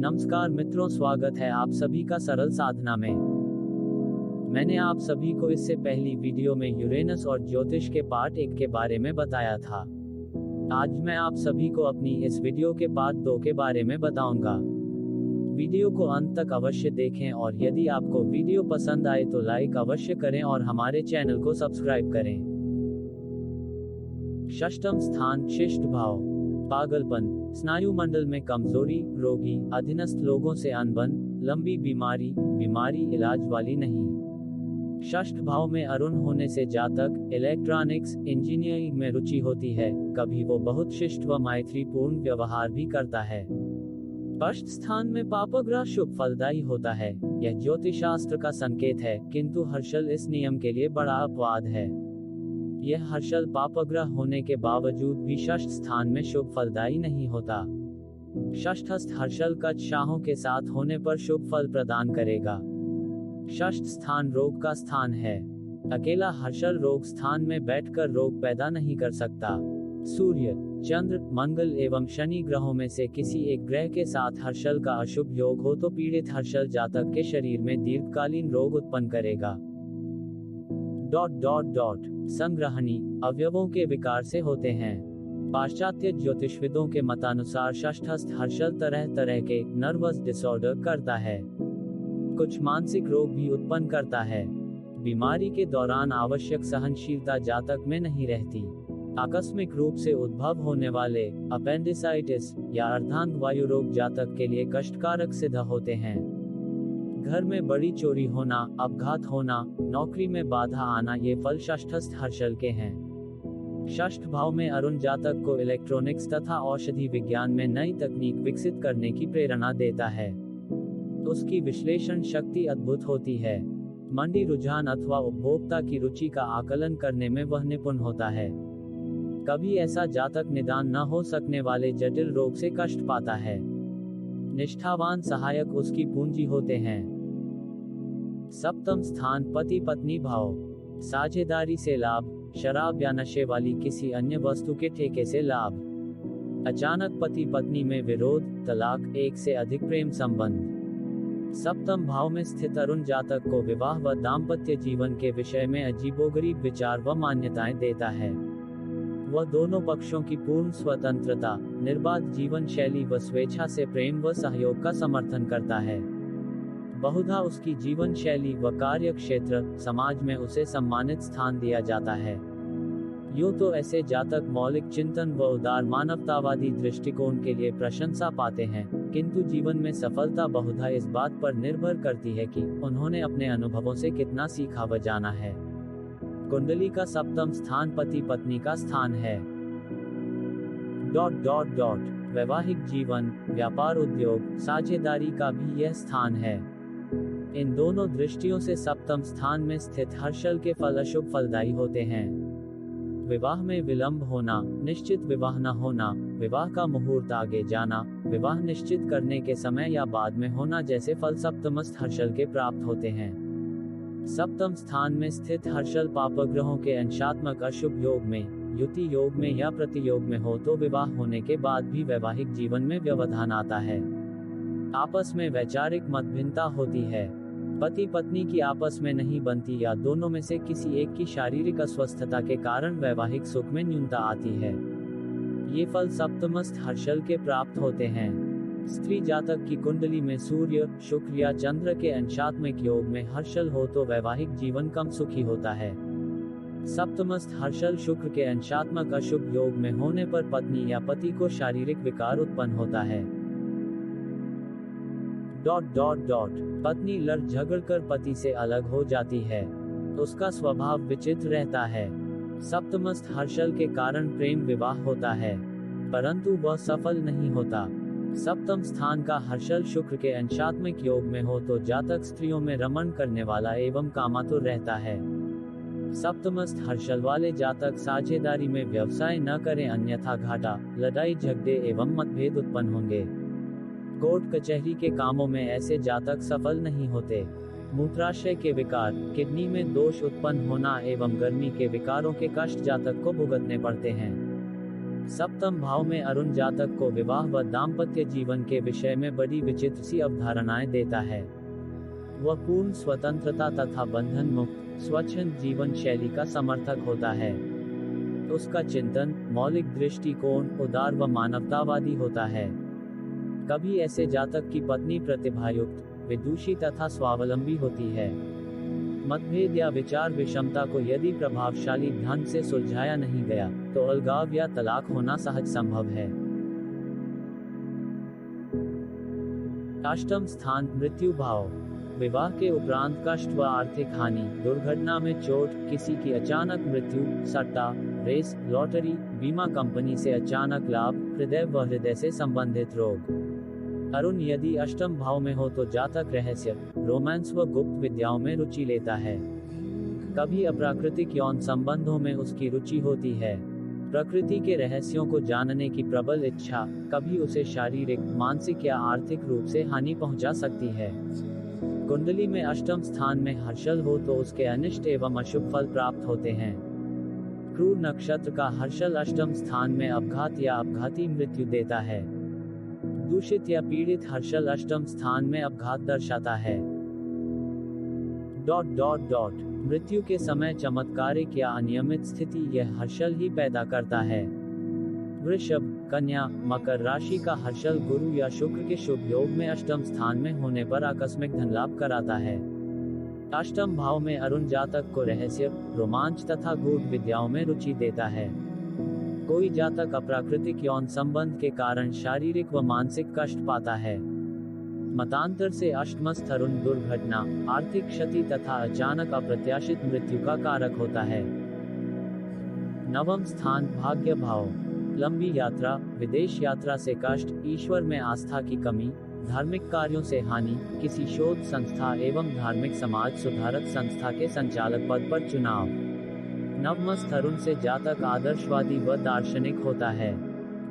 नमस्कार मित्रों, स्वागत है आप सभी का सरल साधना में। मैंने आप सभी को इससे पहली वीडियो में यूरेनस और ज्योतिष के पार्ट 1 के बारे में बताया था। आज मैं आप सभी को अपनी इस वीडियो के पार्ट 2 के बारे में बताऊंगा। वीडियो को अंत तक अवश्य देखें और यदि आपको वीडियो पसंद आए तो लाइक अवश्य करें और हमारे चैनल को सब्सक्राइब करें। षष्ठम स्थान, शिष्ट भाव। पागलपन, स्नायु मंडल में कमजोरी, रोगी, अधीनस्थ लोगों से अनबन, लंबी बीमारी इलाज वाली नहीं। षष्ठ भाव में अरुण होने से जातक इलेक्ट्रॉनिक्स, इंजीनियरिंग में रुचि होती है। कभी वो बहुत शिष्ट व मैत्रीपूर्ण व्यवहार भी करता है। अष्ट स्थान में पापग्रह शुभ फलदायी होता है। यह ज्योतिष शास्त्र का संकेत है, किंतु हर्षल इस नियम के लिए बड़ा अपवाद है। यह हर्षल पापग्रह होने के बावजूद भी षष्ठ स्थान में शुभ फलदायी नहीं होता। षष्ठस्थ हर्षल कच शाहों के साथ होने पर शुभ फल प्रदान करेगा। षष्ठ स्थान रोग का स्थान है। अकेला हर्षल रोग स्थान में बैठकर रोग पैदा नहीं कर सकता। सूर्य, चंद्र, मंगल एवं शनि ग्रहों में से किसी एक ग्रह के साथ हर्षल का अशुभ योग हो तो पीड़ित हर्षल जातक के शरीर में दीर्घकालीन रोग उत्पन्न करेगा। संग्रहणी अवयवों के विकार से होते हैं। पाश्चात्य ज्योतिषविदों के मतानुसार षष्ठस्थ हर्षल तरह तरह के नर्वस डिसऑर्डर करता है। कुछ मानसिक रोग भी उत्पन्न करता है। बीमारी के दौरान आवश्यक सहनशीलता जातक में नहीं रहती। आकस्मिक रूप से उद्भव होने वाले अपेंडिसाइटिस या अर्धांग वायु रोग जातक के लिए कष्टकारक सिद्ध होते हैं। घर में बड़ी चोरी होना, अपघात होना, नौकरी में बाधा आना, ये फल षष्ठस्थ हर्षल के हैं। षष्ठ भाव में अरुण जातक को इलेक्ट्रॉनिक्स तथा औषधि विज्ञान में नई तकनीक विकसित करने की प्रेरणा देता है। उसकी विश्लेषण शक्ति अद्भुत होती है। मंडी रुझान अथवा उपभोक्ता की रुचि का आकलन करने में वह निपुण होता है। कभी ऐसा जातक निदान न हो सकने वाले जटिल रोग से कष्ट पाता है। निष्ठावान सहायक उसकी पूंजी होते हैं। सप्तम स्थान, पति पत्नी भाव। साझेदारी से लाभ, शराब या नशे वाली किसी अन्य वस्तु के ठेके से लाभ। अचानक पति पत्नी में विरोध, तलाक, एक से अधिक प्रेम संबंध। सप्तम भाव में स्थित अरुण जातक को विवाह व दाम्पत्य जीवन के विषय में अजीबोगरीब विचार व मान्यताएं देता है। वह दोनों पक्षों की पूर्ण स्वतंत्रता, निर्बाध जीवन शैली व स्वेच्छा से प्रेम व सहयोग का समर्थन करता है। बहुधा उसकी जीवन शैली व कार्य क्षेत्र, समाज में उसे सम्मानित स्थान दिया जाता है। यूं तो ऐसे जातक मौलिक चिंतन व उदार मानवतावादी दृष्टिकोण के लिए प्रशंसा पाते हैं, किंतु जीवन में सफलता बहुधा इस बात पर निर्भर करती है कि उन्होंने अपने अनुभवों से कितना सीखा व जाना है। कुंडली का सप्तम स्थान पति पत्नी का स्थान है। वैवाहिक जीवन, व्यापार, उद्योग, साझेदारी का भी यह स्थान है। इन दोनों दृष्टियों से सप्तम स्थान में स्थित हर्षल के फल अशुभ फलदायी होते हैं। विवाह में विलंब होना, निश्चित विवाह न होना, विवाह का मुहूर्त आगे जाना, विवाह निश्चित करने के समय या बाद में होना जैसे फल सप्तमस्थ हर्षल के प्राप्त होते हैं। सप्तम स्थान में स्थित हर्षल पापग्रहों के अंशात्मक अशुभ योग में, युति योग में या प्रतियोग में हो तो विवाह होने के बाद भी वैवाहिक जीवन में व्यवधान आता है। आपस में वैचारिक मतभिन्नता होती है। पति पत्नी की आपस में नहीं बनती या दोनों में से किसी एक की शारीरिक अस्वस्थता के कारण वैवाहिक सुख में न्यूनता आती है। ये फल सप्तमस्थ हर्षल के प्राप्त होते हैं। स्त्री जातक की कुंडली में सूर्य, शुक्र या चंद्र के अंशात्मक योग में हर्षल हो तो वैवाहिक जीवन कम सुखी होता है। सप्तमस्थ हर्षल शुक्र के अंशात्मक अशुभ योग में होने पर पत्नी या पति को शारीरिक विकार उत्पन्न होता है। पत्नी लड़ झगड़कर पति से अलग हो जाती है। उसका स्वभाव विचित्र रहता है। सप्तमस्थ हर्षल के कारण प्रेम विवाह होता है, परंतु वह सफल नहीं होता। सप्तम स्थान का हर्षल शुक्र के अंशात्मक योग में हो तो जातक स्त्रियों में रमण करने वाला एवं कामातुर रहता है। सप्तमस्थ हर्षल वाले जातक साझेदारी में व्यवसाय न करें, अन्यथा घाटा, लड़ाई झगड़े एवं मतभेद उत्पन्न होंगे। कोर्ट कचहरी के कामों में ऐसे जातक सफल नहीं होते। मूत्राशय के विकार, किडनी में दोष उत्पन्न होना एवं गर्मी के विकारों के कष्ट जातक को भुगतने पड़ते हैं। सप्तम भाव में अरुण जातक को विवाह व दाम्पत्य जीवन के विषय में बड़ी विचित्र सी अवधारणाएं देता है। वह पूर्ण स्वतंत्रता तथा बंधन मुक्त स्वच्छंद जीवन शैली का समर्थक होता है। उसका चिंतन, मौलिक दृष्टिकोण उदार व मानवतावादी होता है। कभी ऐसे जातक की पत्नी प्रतिभायुक्त, विदुषी तथा स्वावलंबी होती है। मतभेद या विचार विषमता को यदि प्रभावशाली ढंग से सुलझाया नहीं गया, तो अलगाव या तलाक होना सहज संभव है। अष्टम स्थान मृत्यु भाव। विवाह के उपरांत कष्ट व आर्थिक हानि, दुर्घटना में चोट, किसी की अचानक मृत्यु, सट्टा, रेस, लॉटरी, बीमा कंपनी से अचानक लाभ, हृदय व हृदय से संबंधित रोग। अरुण यदि अष्टम भाव में हो तो जातक रहस्य, रोमांस व गुप्त विद्याओं में रुचि लेता है। कभी अप्राकृतिक यौन संबंधों में उसकी रुचि होती है। प्रकृति के रहस्यों को जानने की प्रबल इच्छा कभी उसे शारीरिक, मानसिक या आर्थिक रूप से हानि पहुंचा सकती है। कुंडली में अष्टम स्थान में हर्षल हो तो उसके अनिष्ट एवं अशुभ फल प्राप्त होते हैं। क्रूर नक्षत्र का हर्षल अष्टम स्थान में अपघात या अपघाती मृत्यु देता है। दूषित या पीड़ित हर्षल अष्टम स्थान में अपघात दर्शाता है। मृत्यु के समय चमत्कारिक या अनियमित स्थिति यह हर्षल ही पैदा करता है। वृषभ, कन्या, मकर राशि का हर्षल गुरु या शुक्र के शुभ योग में अष्टम स्थान में होने पर आकस्मिक धन लाभ कराता है। अष्टम भाव में अरुण जातक को रहस्य, रोमांच तथा गूढ़ विद्याओं में रुचि देता है। कोई जातक अप्राकृतिक यौन संबंध के कारण शारीरिक व मानसिक कष्ट पाता है। मतांतर से अष्टमस्थ अरुण दुर्घटना, आर्थिक क्षति तथा अचानक अप्रत्याशित मृत्यु का कारक होता है। नवम स्थान भाग्य भाव। लंबी यात्रा, विदेश यात्रा से कष्ट, ईश्वर में आस्था की कमी, धार्मिक कार्यों से हानि, किसी शोध संस्था एवं धार्मिक समाज सुधारक संस्था के संचालक पद पर चुनाव। नवमस्थ अरुण से जातक आदर्शवादी व दार्शनिक होता है।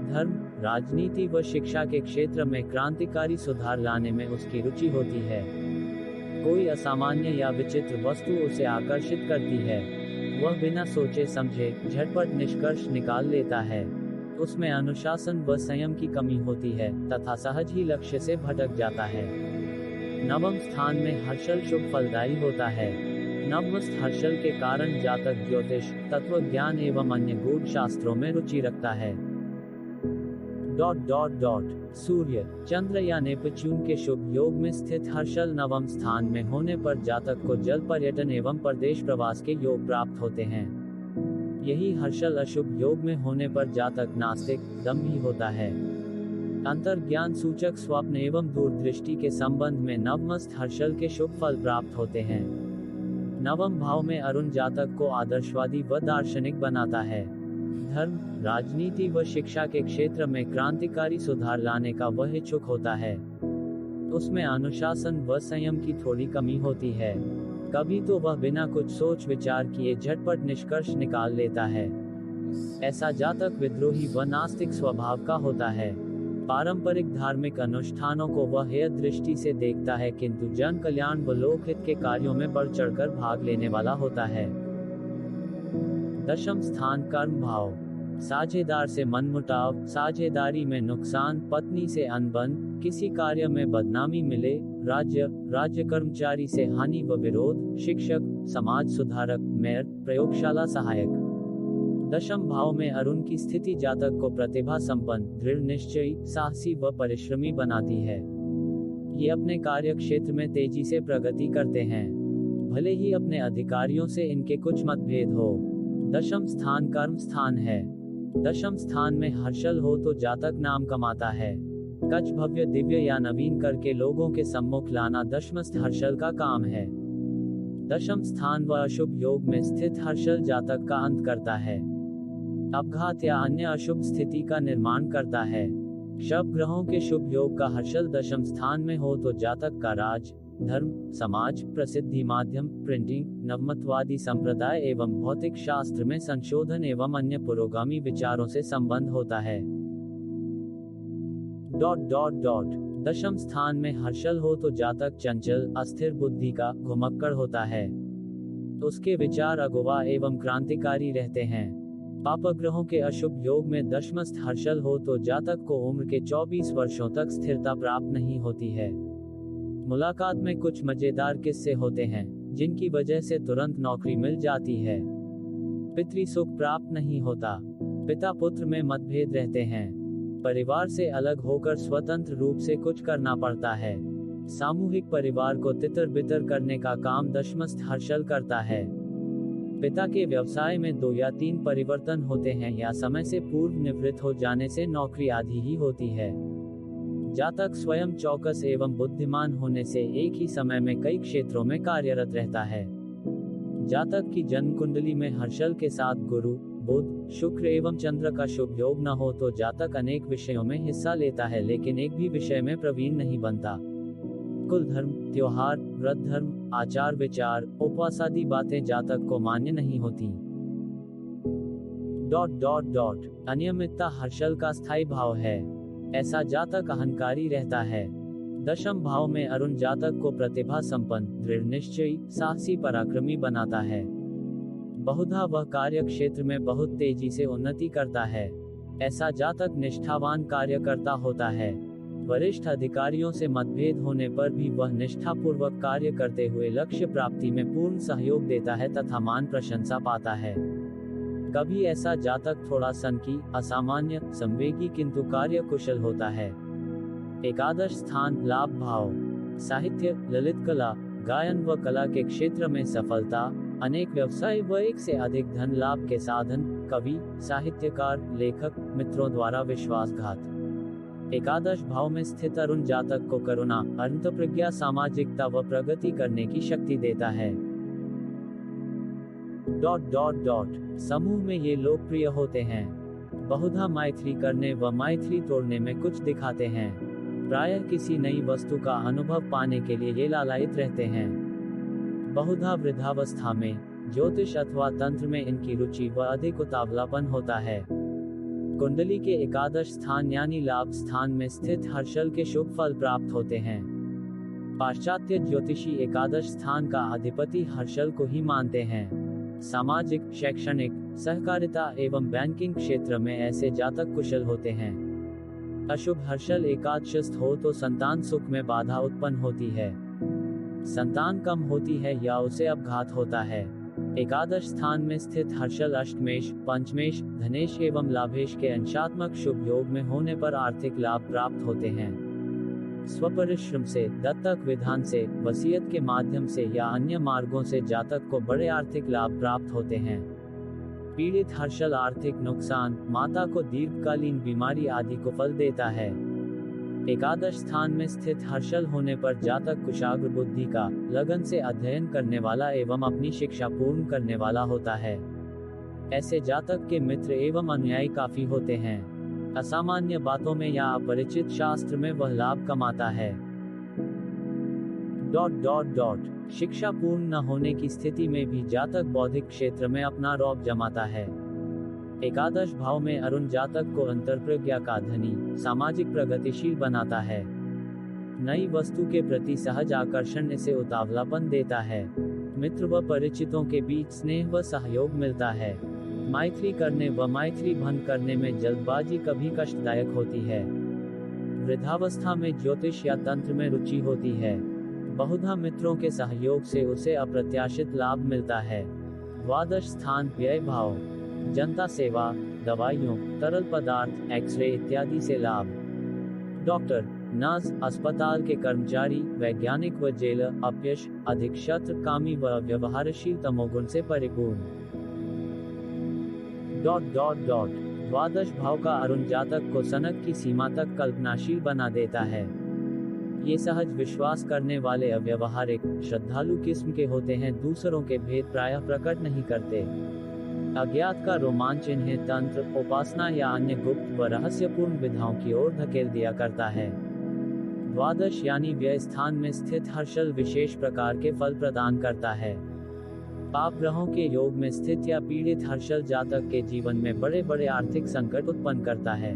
धर्म, राजनीति व शिक्षा के क्षेत्र में क्रांतिकारी सुधार लाने में उसकी रुचि होती है। कोई असामान्य या विचित्र वस्तु उसे आकर्षित करती है। वह बिना सोचे समझे झटपट निष्कर्ष निकाल लेता है। उसमें अनुशासन व संयम की कमी होती है तथा सहज ही लक्ष्य से भटक जाता है। नवम स्थान में हर्षल शुभ फलदायी होता है। नवमस्थ हर्षल के कारण जातक ज्योतिष, तत्व ज्ञान एवं अन्य गूढ़ शास्त्रों में रुचि रखता है। सूर्य, चंद्र या नेपच्यून के शुभ योग में स्थित हर्षल नवम स्थान में होने पर जातक को जल पर्यटन एवं परदेश प्रवास के योग प्राप्त होते हैं। यही हर्षल अशुभ योग में होने पर जातक नास्तिक, दम्भी होता है। अंतर्ज्ञान सूचक स्वप्न एवं दूरदृष्टि के संबंध में नवमस्थ हर्षल के शुभ फल प्राप्त होते हैं। नवम भाव में अरुण जातक को आदर्शवादी व दार्शनिक बनाता है। धर्म, राजनीति व शिक्षा के क्षेत्र में क्रांतिकारी सुधार लाने का वह इच्छुक होता है। उसमें अनुशासन व संयम की थोड़ी कमी होती है। कभी तो वह बिना कुछ सोच विचार किए झटपट निष्कर्ष निकाल लेता है। ऐसा जातक विद्रोही व नास्तिक स्वभाव का होता है। पारंपरिक धार्मिक अनुष्ठानों को वह हेय दृष्टि से देखता है, किंतु जन कल्याण व लोकहित के कार्यों में बढ़ चढ़कर भाग लेने वाला होता है। दशम स्थान कर्म भाव। साझेदार से मनमुटाव, साझेदारी में नुकसान, पत्नी से अनबन, किसी कार्य में बदनामी मिले, राज्य कर्मचारी से हानि व विरोध, शिक्षक, समाज सुधारक, मेयर, प्रयोगशाला सहायक। दशम भाव में अरुण की स्थिति जातक को प्रतिभा संपन्न, दृढ़ निश्चयी, साहसी व परिश्रमी बनाती है। ये अपने कार्य क्षेत्र में तेजी से प्रगति करते हैं, भले ही अपने अधिकारियों से इनके कुछ मतभेद हो। दशम स्थान कर्म स्थान है। दशम स्थान में हर्षल हो तो जातक नाम कमाता है। कच भव्य दिव्य या नवीन करके लोगों के सम्मुख लाना दशमस्थ हर्षल का काम है। दशम स्थान व अशुभ योग में स्थित हर्षल जातक का अंत करता है। अपघात या अन्य अशुभ स्थिति का निर्माण करता है। शव ग्रहों के शुभ योग का हर्षल दशम स्थान में हो तो जातक का राज, धर्म, समाज, प्रसिद्धि माध्यम, प्रिंटिंग, नवमतवादी संप्रदाय एवं भौतिक शास्त्र में संशोधन एवं अन्य पुरोगामी विचारों से संबंध होता है। दशम स्थान में हर्षल हो तो जातक चंचल, अस्थिर बुद्धि का, घुमक्कड़ होता है। उसके विचार अगुवा एवं क्रांतिकारी रहते हैं। पापग्रहों के अशुभ योग में दशमस्थ हर्षल हो तो जातक को उम्र के 24 वर्षों तक स्थिरता प्राप्त नहीं होती है। मुलाकात में कुछ मजेदार किस्से होते हैं, जिनकी वजह से तुरंत नौकरी मिल जाती है। पितृ सुख प्राप्त नहीं होता। पिता पुत्र में मतभेद रहते हैं। परिवार से अलग होकर स्वतंत्र रूप से कुछ करना पड़ता है। सामूहिक परिवार को तितर बितर करने का काम दशमस्थ हर्षल करता है। पिता के व्यवसाय में 2 या 3 परिवर्तन होते हैं या समय से पूर्व निवृत्त हो जाने से नौकरी आधी ही होती है। जातक स्वयं चौकस एवं बुद्धिमान होने से एक ही समय में कई क्षेत्रों में कार्यरत रहता है। जातक की जन्म कुंडली में हर्षल के साथ गुरु, बुध, शुक्र एवं चंद्र का शुभ योग न हो तो जातक अनेक विषयों में हिस्सा लेता है, लेकिन एक भी विषय में प्रवीण नहीं बनता। कुल धर्म, त्योहार, व्रत धर्म, आचार विचार, उपवास आदि बातें जातक को मान्य नहीं होती। अनियमितता हर्षल का स्थायी भाव है। ऐसा जातक अहंकारी रहता है। दशम भाव में अरुण जातक को प्रतिभा संपन्न, दृढ़ निश्चयी, साहसी, पराक्रमी बनाता है। बहुधा वह कार्य क्षेत्र में बहुत तेजी से उन्नति करता है। ऐसा जातक निष्ठावान कार्यकर्ता होता है। वरिष्ठ अधिकारियों से मतभेद होने पर भी वह निष्ठापूर्वक कार्य करते हुए लक्ष्य प्राप्ति में पूर्ण सहयोग देता है तथा मान प्रशंसा पाता है। कभी ऐसा जातक थोड़ा सनकी, असामान्य, संवेगी किंतु कार्य कुशल होता है। एकादश स्थान लाभ भाव। साहित्य, ललित कला, गायन व कला के क्षेत्र में सफलता, अनेक व्यवसाय व एक से अधिक धन लाभ के साधन, कवि, साहित्यकार, लेखक, मित्रों द्वारा विश्वासघात। एकादश भाव में स्थित अरुण जातक को करुणा, अंतःप्रज्ञा, सामाजिकता व प्रगति करने की शक्ति देता है। समूह में ये लोकप्रिय होते हैं। बहुधा मैत्री करने व मैत्री तोड़ने में कुछ दिखाते हैं। प्रायः किसी नई वस्तु का अनुभव पाने के लिए ये लालायित रहते हैं। बहुधा वृद्धावस्था में ज्योतिष अथवा तंत्र में इनकी रुचि व अधिक उतावलापन होता है। कुंडली के एकादश स्थान यानी लाभ स्थान में स्थित हर्षल के शुभ फल प्राप्त होते हैं। पाश्चात्य ज्योतिषी एकादश स्थान का अधिपति हर्षल को ही मानते हैं। सामाजिक, शैक्षणिक, सहकारिता एवं बैंकिंग क्षेत्र में ऐसे जातक कुशल होते हैं। अशुभ हर्षल एकादशस्थ हो तो संतान सुख में बाधा उत्पन्न होती है। संतान कम होती है या उसे अपघात होता है। एकादश स्थान में स्थित हर्षल अष्टमेश, पंचमेश, धनेश एवं लाभेश के अंशात्मक शुभ योग में होने पर आर्थिक लाभ प्राप्त होते हैं। स्वपरिश्रम से, दत्तक विधान से, वसीयत के माध्यम से या अन्य मार्गों से जातक को बड़े आर्थिक लाभ प्राप्त होते हैं। पीड़ित हर्षल आर्थिक नुकसान, माता को दीर्घकालीन बीमारी आदि को फल देता है। एकादश स्थान में स्थित हर्षल होने पर जातक कुशाग्र बुद्धि का, लगन से अध्ययन करने वाला एवं अपनी शिक्षा पूर्ण करने वाला होता है। ऐसे जातक के मित्र एवं अनुयायी काफी होते हैं। असामान्य बातों में या अपरिचित शास्त्र में वह लाभ कमाता है। शिक्षा पूर्ण न होने की स्थिति में भी जातक बौद्धिक क्षेत्र में अपना रौब जमाता है। एकादश भाव में अरुण जातक को अंतर्प्रज्ञा का धनी, सामाजिक प्रगतिशील बनाता है। नई वस्तु के प्रति सहज आकर्षण इसे उतावलापन देता है। मित्र व परिचितों के बीच स्नेह व सहयोग मिलता है। मैत्री करने व मैत्री भंग करने में जल्दबाजी कभी कष्टदायक होती है। वृद्धावस्था में ज्योतिष या तंत्र में रुचि होती है। बहुधा मित्रों के सहयोग से उसे अप्रत्याशित लाभ मिलता है। द्वादश स्थान व्यय भाव। जनता सेवा, दवाइयों, तरल पदार्थ, एक्सरे इत्यादि से लाभ। डॉक्टर, नर्स, अस्पताल के कर्मचारी, वैज्ञानिक व जेलर, अपयश, अधिक शत्रु, कामी व व्यवहारशील तमोगुण से परिपूर्ण। द्वादश भाव का अरुण जातक को सनक की सीमा तक कल्पनाशील बना देता है। ये सहज विश्वास करने वाले अव्यवहारिक, श्रद्धालु किस्म के होते हैं। दूसरों के भेद प्रायः प्रकट नहीं करते। अज्ञात का रोमांच इन्हें तंत्र, उपासना या अन्य गुप्त व रहस्यपूर्ण विधाओं की ओर धकेल दिया करता है। द्वादश यानी व्यय स्थान में स्थित हर्षल विशेष प्रकार के फल प्रदान करता है। पाप ग्रहों के योग में स्थित या पीड़ित हर्षल जातक के जीवन में बड़े बड़े आर्थिक संकट उत्पन्न करता है।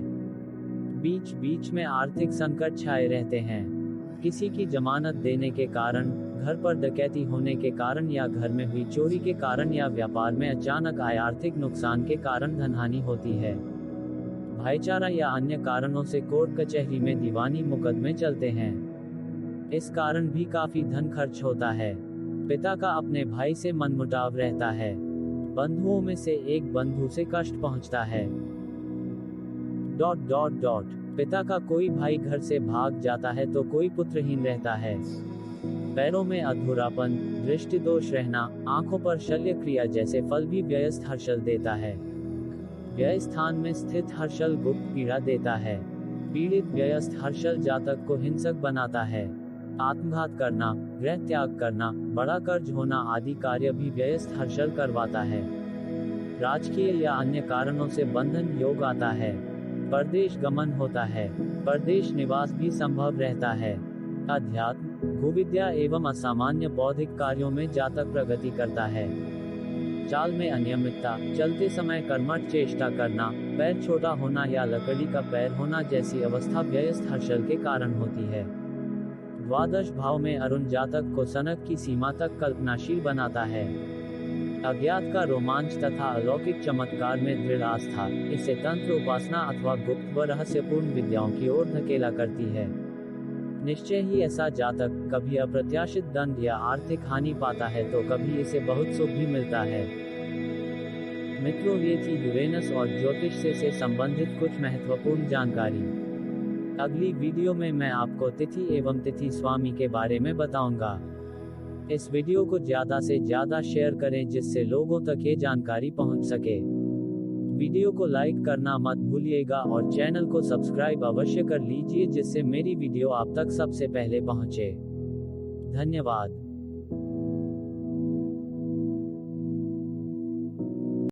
बीच बीच में आर्थिक संकट छाए रहते हैं। किसी की जमानत देने के कारण, घर पर डकैती होने के कारण या घर में हुई चोरी के कारण या व्यापार में अचानक आए आर्थिक नुकसान के कारण धनहानि होती है। भाईचारा या अन्य कारणों से कोर्ट कचहरी में दीवानी मुकदमे चलते हैं। इस कारण भी काफी धन खर्च होता है। पिता का अपने भाई से मनमुटाव रहता है। बंधुओं में से एक बंधु से कष्ट पहुंचता है। पिता का कोई भाई घर से भाग जाता है तो कोई पुत्रहीन रहता है। पैरों में अधूरापन, दृष्टि दोष रहना, आंखों पर शल्य क्रिया जैसे फल भी व्ययस्थ हर्षल देता है। व्यय स्थान में स्थित हर्षल गुप्त पीड़ा देता है। पीड़ित व्ययस्थ हर्षल जातक को हिंसक बनाता है। आत्मघात करना, गृह त्याग करना, बड़ा कर्ज होना आदि कार्य भी व्ययस्थ हर्षल करवाता है। राजकीय या अन्य कारणों से बंधन योग आता है। परदेश गमन होता है। परदेश निवास भी संभव रहता है। अध्यात्म, भूविद्या एवं असामान्य बौद्धिक कार्यों में जातक प्रगति करता है। चाल में अनियमितता, चलते समय कर्मठ चेष्टा करना, पैर छोटा होना या लकड़ी का पैर होना जैसी अवस्था व्ययस्थ हर्षल के कारण होती है। द्वादश भाव में अरुण जातक को सनक की सीमा तक कल्पनाशील बनाता है। अज्ञात का रोमांच तथा अलौकिक चमत्कार में दृढ़ आस्था इसे तंत्र उपासना अथवा गुप्त व रहस्यपूर्ण विद्याओं की ओर धकेला करती है। निश्चय ही ऐसा जातक कभी अप्रत्याशित दंड या आर्थिक हानि पाता है तो कभी इसे बहुत सुख भी मिलता है। मित्रों, ये थी यूरेनस और ज्योतिष से संबंधित कुछ महत्वपूर्ण जानकारी। अगली वीडियो में मैं आपको तिथि एवं तिथि स्वामी के बारे में बताऊंगा। इस वीडियो को ज्यादा से ज्यादा शेयर करें जिससे लोगों तक ये जानकारी पहुंच सके। वीडियो को लाइक करना मत भूलिएगा और चैनल को सब्सक्राइब अवश्य कर लीजिए जिससे मेरी वीडियो आप तक सबसे पहले पहुंचे। धन्यवाद।